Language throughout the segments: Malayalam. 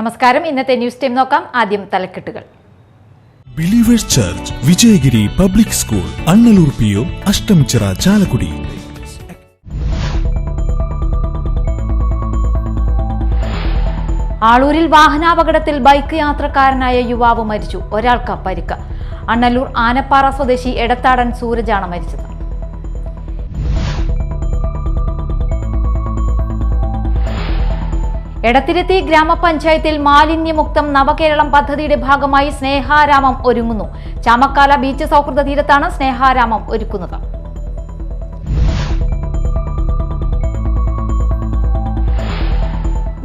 നമസ്കാരം. ഇന്നത്തെ ന്യൂസ് ടൈം നോക്കാം. ആദ്യം തലക്കെട്ടുകൾ. Believers Church Vijayagiri public school Annalur PO Ashtamichira Chalakudy. ആളൂരിൽ വാഹനാപകടത്തിൽ ബൈക്ക് യാത്രക്കാരനായ യുവാവ് മരിച്ചു. ഒരാൾക്ക് പരിക്ക്. അണ്ണലൂർ ആനപ്പാറ സ്വദേശി എടത്താടൻ സൂരജാണ് മരിച്ചത്. എടത്തിരുത്തി ഗ്രാമപഞ്ചായത്തിൽ മാലിന്യമുക്തം നവകേരളം പദ്ധതിയുടെ ഭാഗമായി സ്നേഹാരാമം ഒരുങ്ങുന്നു. ചാമക്കാല ബീച്ച് സൗഹൃദ തീരത്താണ് സ്നേഹാരാമം ഒരുക്കുന്നത്.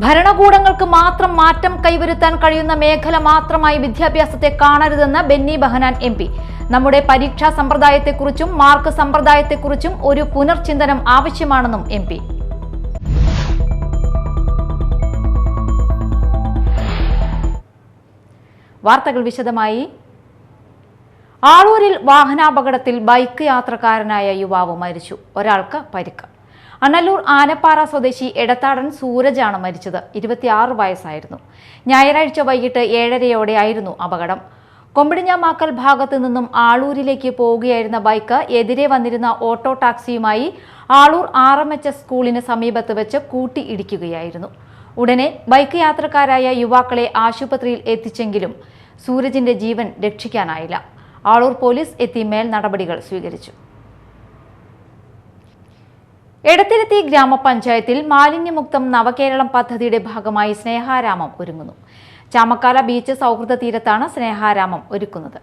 ഭരണകൂടങ്ങൾക്ക് മാത്രം മാറ്റം കൈവരുത്താൻ കഴിയുന്ന മേഖല മാത്രമായി വിദ്യാഭ്യാസത്തെ കാണരുതെന്ന് ബെന്നി ബെഹനാൻ MP. നമ്മുടെ പരീക്ഷാ സമ്പ്രദായത്തെക്കുറിച്ചും മാർക്ക് സമ്പ്രദായത്തെക്കുറിച്ചും ഒരു പുനർചിന്തനം ആവശ്യമാണെന്നും MP. വാർത്തകൾ വിശദമായി. ആളൂരിൽ വാഹനാപകടത്തിൽ ബൈക്ക് യാത്രക്കാരനായ യുവാവ് മരിച്ചു. ഒരാൾക്ക് പരിക്ക്. അണ്ണലൂർ ആനപ്പാറ സ്വദേശി എടത്താടൻ സൂരജാണ് മരിച്ചത്. 26 വയസ്സായിരുന്നു. ഞായറാഴ്ച വൈകിട്ട് 7:30 അപകടം. കൊമ്പിടിഞ്ഞാമാക്കൽ ഭാഗത്തു നിന്നും ആളൂരിലേക്ക് പോവുകയായിരുന്ന ബൈക്ക് എതിരെ വന്നിരുന്ന ഓട്ടോ ടാക്സിയുമായി ആളൂർ RMHS സ്കൂളിന് സമീപത്ത് വെച്ച് കൂട്ടിയിടിക്കുകയായിരുന്നു. ഉടനെ ബൈക്ക് യാത്രക്കാരായ യുവാക്കളെ ആശുപത്രിയിൽ എത്തിച്ചെങ്കിലും സൂരജിന്റെ ജീവൻ രക്ഷിക്കാനായില്ല. ആളൂർ പോലീസ് എത്തി മേൽ നടപടികൾ സ്വീകരിച്ചു. എടത്തിരുത്തി ഗ്രാമപഞ്ചായത്തിൽ മാലിന്യമുക്തം നവകേരളം പദ്ധതിയുടെ ഭാഗമായി സ്നേഹാരാമം ഒരുങ്ങുന്നു. ചാമക്കാല ബീച്ച് സൗഹൃദ തീരത്താണ് സ്നേഹാരാമം ഒരുക്കുന്നത്.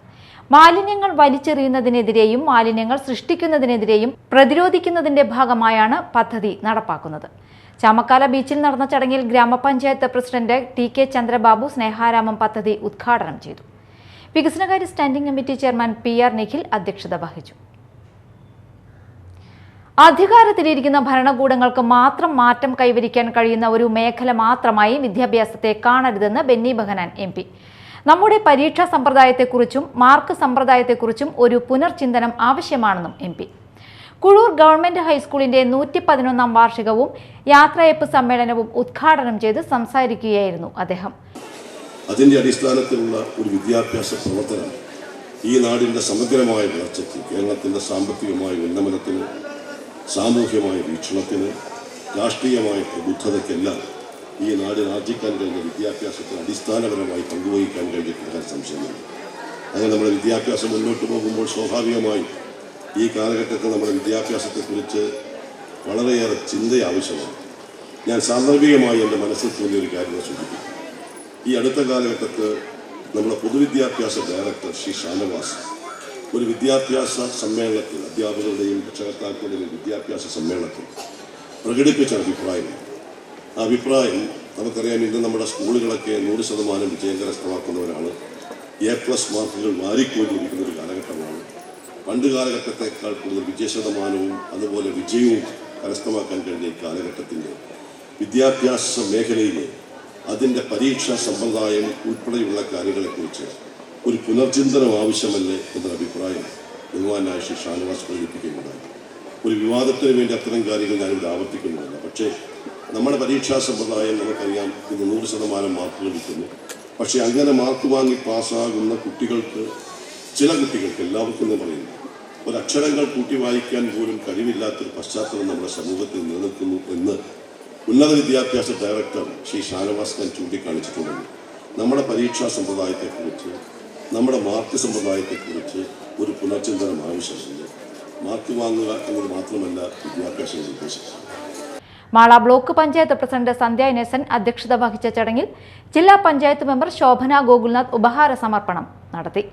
മാലിന്യങ്ങൾ വലിച്ചെറിയുന്നതിനെതിരെയും മാലിന്യങ്ങൾ സൃഷ്ടിക്കുന്നതിനെതിരെയും പ്രതിരോധിക്കുന്നതിന്റെ ഭാഗമായാണ് പദ്ധതി നടപ്പാക്കുന്നത്. ചാമക്കാല ബീച്ചിൽ നടന്ന ചടങ്ങിൽ ഗ്രാമപഞ്ചായത്ത് പ്രസിഡന്റ് TK ചന്ദ്രബാബു സ്നേഹാരാമം പദ്ധതി ഉദ്ഘാടനം ചെയ്തു. വികസനകാര്യ standing committee chairman PR Nikhil അധ്യക്ഷത വഹിച്ചു. അധികാരത്തിലിരിക്കുന്ന ഭരണകൂടങ്ങൾക്ക് മാത്രം മാറ്റം കൈവരിക്കാൻ കഴിയുന്ന ഒരു മേഖല മാത്രമായി വിദ്യാഭ്യാസത്തെ കാണരുതെന്ന് ബെന്നി ബെഹനാൻ MP. നമ്മുടെ പരീക്ഷാ സമ്പ്രദായത്തെക്കുറിച്ചും മാർക്ക് സമ്പ്രദായത്തെക്കുറിച്ചും ഒരു പുനർചിന്തനം ആവശ്യമാണെന്നും MP. കുഴൂർ ഗവൺമെന്റ് ഹൈസ്കൂളിന്റെ 111 വാർഷികവും യാത്രയപ്പ് സമ്മേളനവും ഉദ്ഘാടനം ചെയ്ത് സംസാരിക്കുകയായിരുന്നു അദ്ദേഹം. അതിന്റെ അടിസ്ഥാനത്തിലുള്ള ഒരു വിദ്യാഭ്യാസ പ്രവർത്തനം ഈ നാടിന്റെ സമഗ്രമായ വളർച്ചയ്ക്ക്, കേരളത്തിന്റെ സാമ്പത്തികമായ ഉന്നമനത്തിന്, സാമൂഹ്യമായ വീക്ഷണത്തിന്, രാഷ്ട്രീയമായ പ്രബുദ്ധതയ്ക്കെല്ലാം ഈ നാടിന് ആർജിക്കാൻ കഴിഞ്ഞ വിദ്യാഭ്യാസത്തിന് അടിസ്ഥാനപരമായി പങ്കുവഹിക്കാൻ കഴിഞ്ഞിട്ടുള്ള സംശയമില്ല. അങ്ങനെ നമ്മുടെ വിദ്യാഭ്യാസം മുന്നോട്ട് പോകുമ്പോൾ സ്വാഭാവികമായി ഈ കാലഘട്ടത്തിൽ നമ്മുടെ വിദ്യാഭ്യാസത്തെക്കുറിച്ച് വളരെയേറെ ചിന്ത ആവശ്യമാണ്. ഞാൻ സാന്ദർഭികമായി എൻ്റെ മനസ്സിൽ തോന്നിയ ഒരു കാര്യം സൂചിപ്പിക്കും. ഈ അടുത്ത കാലഘട്ടത്തിൽ നമ്മുടെ പൊതുവിദ്യാഭ്യാസ ഡയറക്ടർ ശ്രീ ഷാനവാസ് ഒരു വിദ്യാഭ്യാസ സമ്മേളനത്തിൽ, അധ്യാപകരുടെയും രക്ഷകർത്താക്കളുടെയും വിദ്യാഭ്യാസ സമ്മേളനത്തിൽ പ്രകടിപ്പിച്ച അഭിപ്രായമാണ്. ആ അഭിപ്രായം നമുക്കറിയാം, ഇന്ന് നമ്മുടെ സ്കൂളുകളൊക്കെ 100% വിജയം കരസ്ഥമാക്കുന്നവരാണ്. A+ മാർക്കുകൾ വാരിക്കോരിയിരിക്കുന്ന ഒരു കാലഘട്ടമാണ്. പണ്ട് കാലഘട്ടത്തെക്കാൾ കൂടുതൽ വിജയശതമാനവും അതുപോലെ വിജയവും കരസ്ഥമാക്കാൻ കഴിഞ്ഞ ഈ കാലഘട്ടത്തിൻ്റെ വിദ്യാഭ്യാസ മേഖലയിലെ അതിൻ്റെ പരീക്ഷാ സമ്പ്രദായം ഉൾപ്പെടെയുള്ള കാര്യങ്ങളെക്കുറിച്ച് ഒരു പുനർചിന്തനം ആവശ്യമല്ലേ എന്നൊരു അഭിപ്രായം ബഹുമാനായ ശ്രീ ഷാനവാസ് പ്രകടിപ്പിക്കുകയുണ്ടായി. ഒരു വിവാദത്തിന് വേണ്ടി അത്തരം കാര്യങ്ങൾ ഞാനിവിടെ ആവർത്തിക്കുന്നില്ല. പക്ഷേ നമ്മുടെ പരീക്ഷാ സമ്പ്രദായം നമുക്കറിയാം, ഇന്ന് 100% മാർക്കുകൾ കിട്ടുന്നു. പക്ഷേ അങ്ങനെ മാർക്ക് വാങ്ങി പാസ്സാകുന്ന കുട്ടികൾക്ക്, ചില കുട്ടികൾക്ക്, എല്ലാവർക്കും എന്ന് പറയുന്നു, ഒരക്ഷരങ്ങൾ കൂട്ടി വായിക്കാൻ പോലും കഴിവില്ലാത്തൊരു പശ്ചാത്തലം നമ്മുടെ സമൂഹത്തിൽ നിലനിൽക്കുന്നു എന്ന് ഉന്നത വിദ്യാഭ്യാസ ഡയറക്ടർ ശ്രീ ഷാനവാസ് ഖാൻ ചൂണ്ടിക്കാണിച്ചിട്ടുണ്ടെങ്കിൽ നമ്മുടെ പരീക്ഷാ സമ്പ്രദായത്തെക്കുറിച്ച്, നമ്മുടെ മാർക്ക് സമ്പ്രദായത്തെക്കുറിച്ച് ഒരു പുനർചിന്തനം ആവശ്യമുണ്ട്. മാർക്ക് വാങ്ങുക എന്നത് മാത്രമല്ല വിദ്യാഭ്യാസം ഉദ്ദേശിക്കുന്നത്. മാള ബ്ലോക്ക് പഞ്ചായത്ത് പ്രസിഡന്റ് സന്ധ്യ ഇന്നസെന്റ് അധ്യക്ഷത വഹിച്ച ചടങ്ങിൽ ജില്ലാ പഞ്ചായത്ത് മെമ്പർ ശോഭന ഗോകുൽനാഥ് ഉപഹാര സമർപ്പണം നടത്തി.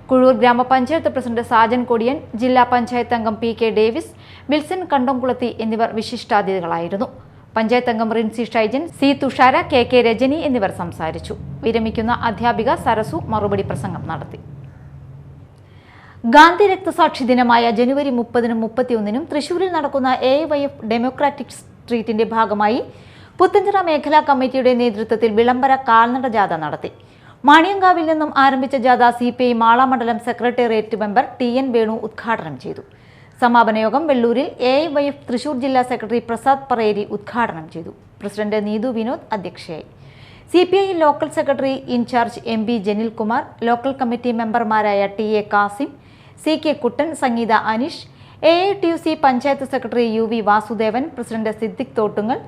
കുഴൂർ ഗ്രാമപഞ്ചായത്ത് പ്രസിഡന്റ് സാജൻ കൊടിയൻ, ജില്ലാ പഞ്ചായത്ത് അംഗം PK ഡേവിസ്, വിൽസൺ കണ്ടംകുളത്തി എന്നിവർ വിശിഷ്ടാതിഥികളായിരുന്നു. പഞ്ചായത്ത് അംഗം റിൻസി ഷൈജൻ, C തുഷാര, KK രജനി എന്നിവർ സംസാരിച്ചു. വിരമിക്കുന്ന അധ്യാപിക സരസു മറുപടി പ്രസംഗം നടത്തി. ഗാന്ധി രക്തസാക്ഷി ദിനമായ ജനുവരി 30-നും 31-നും തൃശൂരിൽ നടക്കുന്ന AYF ഡെമോക്രാറ്റിക് സ്ട്രീറ്റിന്റെ ഭാഗമായി പുത്തഞ്ചിറ മേഖലാ കമ്മിറ്റിയുടെ നേതൃത്വത്തിൽ വിളംബര കാൽനട ജാഥ നടത്തി. മാണിയങ്കാവിൽ നിന്നും ആരംഭിച്ച ജാഥ CPI മാള മണ്ഡലം സെക്രട്ടേറിയറ്റ് മെമ്പർ TN വേണു ഉദ്ഘാടനം ചെയ്തു. സമാപന യോഗം വെള്ളൂരിൽ AYF തൃശൂർ ജില്ലാ സെക്രട്ടറി പ്രസാദ് പറേരി ഉദ്ഘാടനം ചെയ്തു. പ്രസിഡന്റ് നീതു വിനോദ് അധ്യക്ഷയായി. CPI local secretary in charge MB Janilkumar, local committee മെമ്പർമാരായ TA Kasim, CK Kuttan, Sangeetha Aneesh, AITUC panchayat secretary UV Vasudevan, president Siddique Thottungal,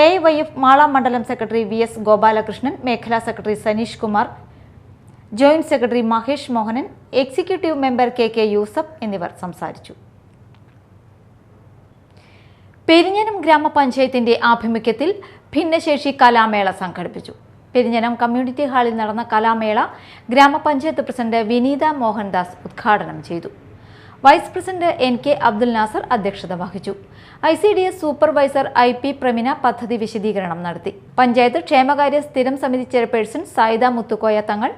AIYF Mala മണ്ഡലം സെക്രട്ടറി VS ഗോപാലകൃഷ്ണൻ, മേഖലാ secretary Saneesh Kumar, joint secretary Mahesh Mohanan, executive member KK Yusuf എന്നിവർ സംസാരിച്ചു. പെരിഞ്ഞനം ഗ്രാമപഞ്ചായത്തിന്റെ ആഭിമുഖ്യത്തിൽ ഭിന്നശേഷി കലാമേള സംഘടിപ്പിച്ചു. പെരിഞ്ഞനം കമ്മ്യൂണിറ്റി ഹാളിൽ നടന്ന കലാമേള ഗ്രാമപഞ്ചായത്ത് പ്രസിഡന്റ് വിനീത മോഹൻദാസ് ഉദ്ഘാടനം ചെയ്തു. Vice president NK Abdul Nasar അധ്യക്ഷത വഹിച്ചു. ICDS സൂപ്പർവൈസർ IP പ്രമിന പദ്ധതി വിശദീകരണം നടത്തി. പഞ്ചായത്ത് ക്ഷേമകാര്യ സ്ഥിരം സമിതി ചെയർപേഴ്സൺ സായിദ മുത്തുക്കോയ തങ്ങൾ,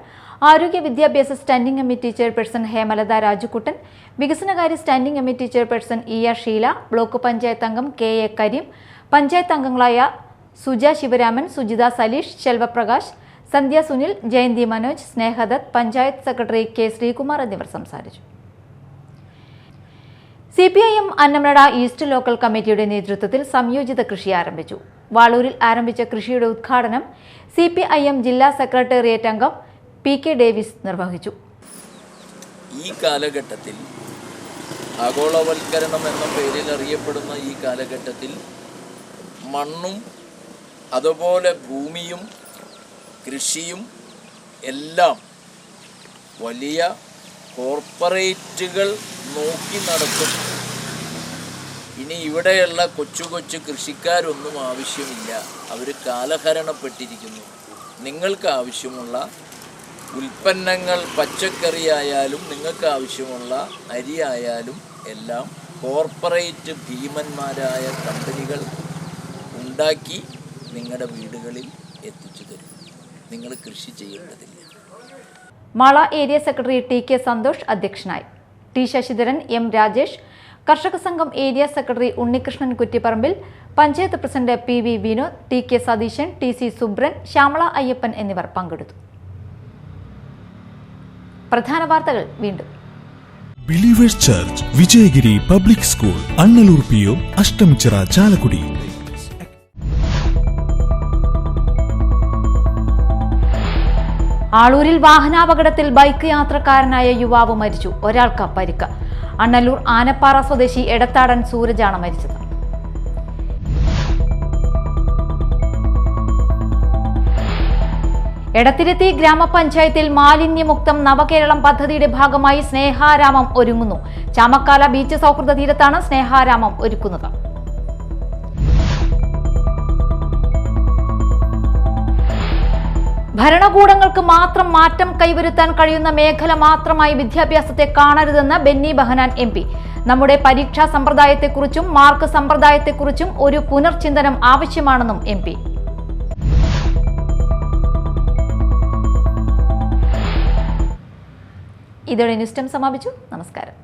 ആരോഗ്യ വിദ്യാഭ്യാസ standing committee chairperson Hemalatha Rajukuttan, വികസനകാര്യ standing committee chairperson ER Sheela, block panchayat അംഗം KA കരീം, പഞ്ചായത്ത് അംഗങ്ങളായ സുജ ശിവരാമൻ, സുജിത സലീഷ്, ശെൽവപ്രകാശ്, സന്ധ്യ സുനിൽ, ജയന്തി മനോജ്, സ്നേഹദത്ത്, പഞ്ചായത്ത് സെക്രട്ടറി K ശ്രീകുമാർ എന്നിവർ സംസാരിച്ചു. CPIM അന്നമനട ഈസ്റ്റ് ലോക്കൽ കമ്മിറ്റിയുടെ നേതൃത്വത്തിൽ സംയോജിത കൃഷി ആരംഭിച്ചു. വാളൂരിൽ ആരംഭിച്ച കൃഷിയുടെ ഉദ്ഘാടനം CPIM ജില്ലാ സെക്രട്ടേറിയറ്റ് അംഗം PK ഡേവിസ് നിർവഹിച്ചു. ഈ കാലഘട്ടത്തിൽ ആഗോളവൽക്കരണം എന്ന പേരിൽ അറിയപ്പെടുന്ന ഈ കാലഘട്ടത്തിൽ മണ്ണും അതുപോലെ ഭൂമിയും കൃഷിയും എല്ലാം വലിയ കോർപ്പറേറ്റുകൾ നോക്കി നടത്തും. ഇനി ഇവിടെയുള്ള കൊച്ചു കൊച്ചു കൃഷിക്കാരൊന്നും ആവശ്യമില്ല. അവർ കാലഹരണപ്പെട്ടിരിക്കുന്നു. നിങ്ങൾക്ക് ആവശ്യമുള്ള ഉൽപ്പന്നങ്ങൾ, പച്ചക്കറിയായാലും നിങ്ങൾക്ക് ആവശ്യമുള്ള അരിയായാലും എല്ലാം കോർപ്പറേറ്റ് ഭീമന്മാരായ കമ്പനികൾ ഉണ്ടാക്കി നിങ്ങളുടെ വീടുകളിൽ എത്തിച്ചു തരും. നിങ്ങൾ കൃഷി ചെയ്യേണ്ടതില്ല. Mala area secretary TK Santhosh അധ്യക്ഷനായി. T Sasidharan, M Rajesh, Karshaka Sangham area secretary Unnikrishnan Kuttiparambil, panchayat president PV Vinod, TK Satheesan, TC Subran, Shyamala Ayyappan എന്നിവർ പങ്കെടുത്തു. പ്രധാന വാർത്തകൾ വീണ്ടും. Believers Church Vijayagiri public school, Annalur PO, Ashtamichira, Chalakudy. ആളൂരിൽ വാഹനാപകടത്തിൽ ബൈക്ക് യാത്രക്കാരനായ യുവാവ് മരിച്ചു. ഒരാൾക്ക് പരിക്ക്. അണ്ണലൂർ ആനപ്പാറ സ്വദേശി എടത്താടൻ സൂരജാണ് മരിച്ചത്. എടത്തിരുത്തി ഗ്രാമപഞ്ചായത്തിൽ മാലിന്യമുക്തം നവകേരളം പദ്ധതിയുടെ ഭാഗമായി സ്നേഹാരാമം ഒരുങ്ങുന്നു. ചാമക്കാല ബീച്ച് സൗഹൃദ തീരത്താണ് സ്നേഹാരാമം ഒരുക്കുന്നത്. ഭരണകൂടങ്ങൾക്ക് മാത്രം മാറ്റം കൈവരുത്താൻ കഴിയുന്ന മേഖല മാത്രമായി വിദ്യാഭ്യാസത്തെ കാണരുതെന്ന് ബെന്നി ബെഹനാൻ MP. നമ്മുടെ പരീക്ഷാ സമ്പ്രദായത്തെക്കുറിച്ചും മാർക്ക് സമ്പ്രദായത്തെക്കുറിച്ചും ഒരു പുനർചിന്തനം ആവശ്യമാണെന്നും MP. ഇതോടെ ന്യൂസ് ടൈം സമാപിച്ചു. നമസ്കാരം.